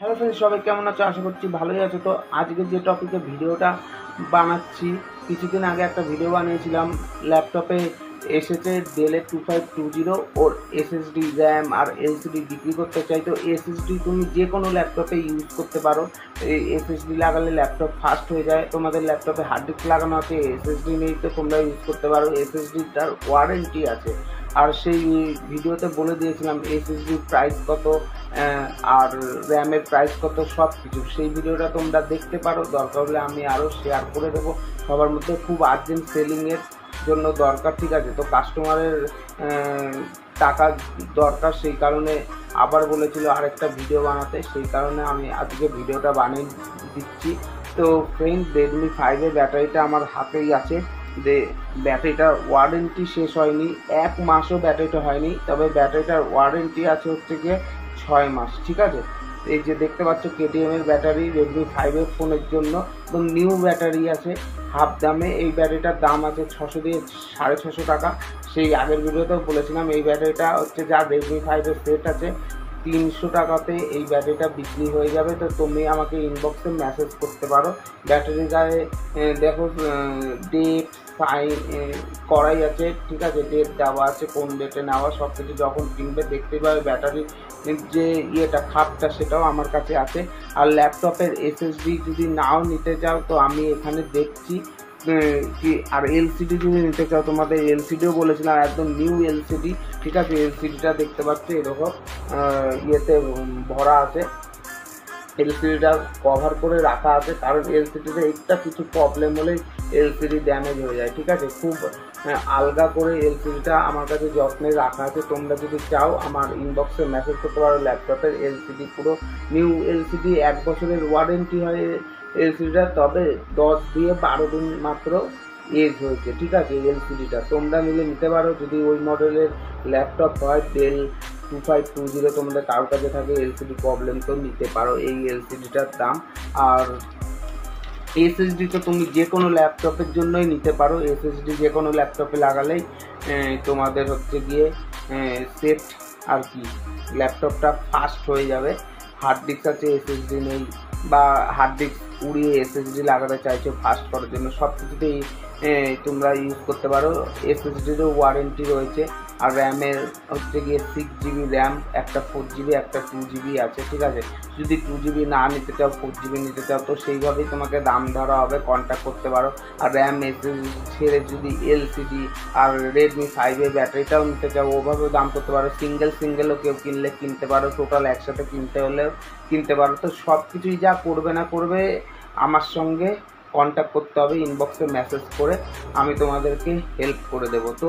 Hello friends, সবাই কেমন আছো? আশা করছি ভালোই আছো। তো আজকে যে টপিকে ভিডিওটা বানাচ্ছি, কিছুদিন আগে একটা ভিডিও বানিয়েছিলাম। ল্যাপটপে এসেছে ডেলের 2520, ওর এসএসডি, র্যাম আর এলসিডি বিক্রি করতে চাই। তো এসএসডি তুমি যে কোনো ল্যাপটপে ইউজ করতে পারো। এই এসএসডি লাগালে ল্যাপটপ ফাস্ট হয়ে যায়। তোমাদের ল্যাপটপে হার্ড ডিস্ক লাগানো আছে, এসএসডি নেই, তো তোমরা ইউজ করতে পারো। এসএসডিটার ওয়ারেন্টি আছে। আর সেই ভিডিওতে বলে দিয়েছিলাম এসএসডির প্রাইস কত, আর র্যামের প্রাইস কত, সব কিছু। সেই ভিডিওটা তোমরা দেখতে পারো, দরকার হলে আমি আরও শেয়ার করে দেবো। সবার মধ্যে খুব আর্জেন্ট সেলিংয়ের জন্য দরকার, ঠিক আছে? তো কাস্টমারের টাকা দরকার, সেই কারণে আবার বলেছিল আরেকটা ভিডিও বানাতে, সেই কারণে আমি আজকে ভিডিওটা বানিয়ে দিচ্ছি। তো ফ্রেন্ড, রেডমি 5-এর ব্যাটারিটা আমার হাতেই আছে। যে ব্যাটারিটার ওয়ারেন্টি শেষ হয়নি, 1 মাসও ব্যাটারিটা হয়নি, তবে ব্যাটারিটার ওয়ারেন্টি আছে হচ্ছে গিয়ে 6 মাস, ঠিক আছে? এই যে দেখতে পাচ্ছ কেটিএমের ব্যাটারি, রেডমি 5-এর ফোনের জন্য এবং নিউ ব্যাটারি আছে হাফ দামে। এই ব্যাটারিটার দাম আছে 600 দিয়ে 650 টাকা। সেই আগের ভিডিওতেও বলেছিলাম এই ব্যাটারিটা হচ্ছে, যা রেডমি 5-এর সেট আছে 300 টাকাতে এই ব্যাটারিটা বিক্রি হয়ে যাবে। তো তুমি আমাকে ইনবক্সে মেসেজ করতে পারো। ব্যাটারি গায়ে দেখো ডেট করাই আছে, ঠিক আছে? ডেট দেওয়া আছে, কোন ডেটে নেওয়া, সব কিছু যখন কিনবে দেখতে পাবে। ব্যাটারি যে ইয়েটা, খাপটা, সেটাও আমার কাছে আছে। আর ল্যাপটপের এসএসডি যদি নাও নিতে চাও তো আমি এখানে দেখছি কি। আর এলসিডি যদি নিতে চাও, তোমাদের এলসিডিও বলেছিলাম, একদম নিউ এলসিডি, ঠিক আছে? এলসিডিটা দেখতে পাচ্ছ এরকম ইয়েতে ভরা আছে। এলসিডিটা কভার করে রাখা আছে, কারণ এলসিডিতে একটা কিছু প্রবলেম হলেই এলসিডি ড্যামেজ হয়ে যায়, ঠিক আছে? খুব আলগা করে এলসিডিটা আমার কাছে যত্নে রাখা আছে। তোমরা যদি চাও আমার ইনবক্সে মেসেজ করতে পারো। ল্যাপটপের এলসিডি পুরো নিউ এলসিডি, 1 বছরের ওয়ারেন্টি হয় এলসিডিটা, তবে 10 দিয়ে 12 দিন মাত্র এজ হয়েছে, ঠিক আছে? এলসিডিটা তোমরা নিলে নিতে পারো। যদি ওই মডেলের ল্যাপটপ হয়, ডেল 2520 তোমাদের কারোর কাছে থাকে, এলসিডি প্রবলেম, তো নিতে পারো এই এলসিডিটার দাম। আর এসএসডি তো তুমি যে কোনো ল্যাপটপের জন্যই নিতে পারো। এসএসডি যে কোনো ল্যাপটপে লাগালেই তোমাদের হচ্ছে গিয়ে সেট, আর কি, ল্যাপটপটা ফাস্ট হয়ে যাবে। হার্ড ডিস্ক আছে, এসএসডি নেই, বা হার্ড ডিস্ক উড়িয়ে এসএসডি লাগাতে চাইছো ফাস্ট করার জন্য, সব কিছুতেই তোমরা ইউজ করতে পারো। এসএসডিরও ওয়ারেন্টি রয়েছে। আর র্যামের হচ্ছে গিয়ে 6GB র্যাম, একটা 4GB, একটা 2GB আছে, ঠিক আছে? যদি 2GB না নিতে চাও, 4GB নিতে চাও, তো সেইভাবেই তোমাকে দাম ধরা হবে, কন্ট্যাক্ট করতে পারো। আর র্যাম এসএসডি ছেড়ে যদি এলসিডি আর রেডমি 5-এর ব্যাটারিটাও নিতে চাও, ওভাবেও দাম করতে পারো। সিঙ্গেলও কেউ কিনলে কিনতে পারো, টোটাল একসাথে কিনতে হলেও কিনতে পারো। তো সব কিছুই যা করবে না করবে আমার সঙ্গে কন্ট্যাক্ট করতে হবে, ইনবক্সে মেসেজ করে আমি তোমাদেরকে হেল্প করে দেবো। তো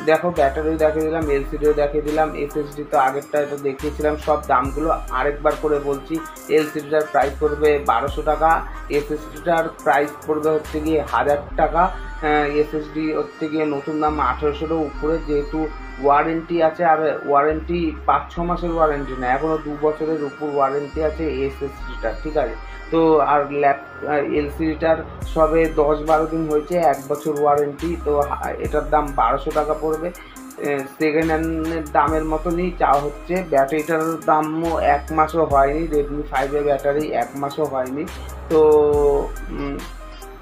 দেখো, ব্যাটারিও দেখিয়ে দিলাম, এলসিডিও দেখিয়ে দিলাম, এসএসডি তো আগেরটা এটা দেখিয়েছিলাম। সব দামগুলো আরেকবার করে বলছি। এলসিডিটার প্রাইস পড়বে 1200 টাকা, এসএসডিটার প্রাইস পড়বে হচ্ছে গিয়ে 1000 টাকা। এসএসডি হচ্ছে গিয়ে নতুন দাম 1800-এর উপরে, যেহেতু ওয়ারেন্টি আছে। আর ওয়ারেন্টি 5-6 মাসের ওয়ারেন্টি না, এখনও 2 বছরের উপর ওয়ারেন্টি আছে এসএসডিটার, ঠিক আছে? তো আর এলসিডিটার সবে 10-12 দিন হয়েছে, 1 বছর ওয়ারেন্টি। তো এটার দাম 1200 টাকা পড়বে। সেকেন্ড হ্যান্ডের দামের মতনই চা হচ্ছে। ব্যাটারিটার দামও 1 মাসও হয়নি, রেডমি 5-এর ব্যাটারি 1 মাসও হয়নি। তো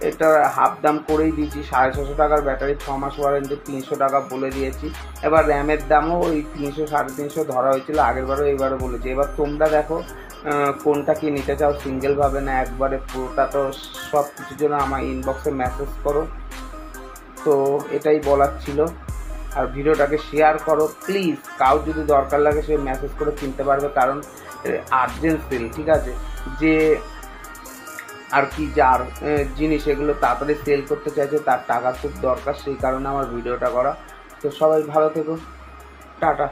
এটা হাফ দাম করেই দিয়েছি, 650 টাকার ব্যাটারি, 6 মাস ওয়ারেন্টি, 300 টাকা বলে দিয়েছি। এবার র্যামের দামও ওই 300 350 ধরা হয়েছিল আগেরবারও, এইবারও বলেছি। এবার তোমরা দেখো কোনটা কি নিতে চাও, সিঙ্গেলভাবে না একবারে পুরোটা। তো সব কিছুর জন্য আমার ইনবক্সে মেসেজ করো। তো এটাই বলার ছিল। আর ভিডিওটাকে শেয়ার করো প্লিজ। কাউ যদি দরকার লাগে সে মেসেজ করে কিনতে পারবে, কারণ আর্জেন্ট সেল, ঠিক আছে? যে আর কি, যার জিনিস এগুলো তাড়াতাড়ি সেল করতে চাইছে, তার টাকা খুব দরকার, সেই কারণে আমার ভিডিওটা করা। তো সবাই ভালো থেকো, টাটা।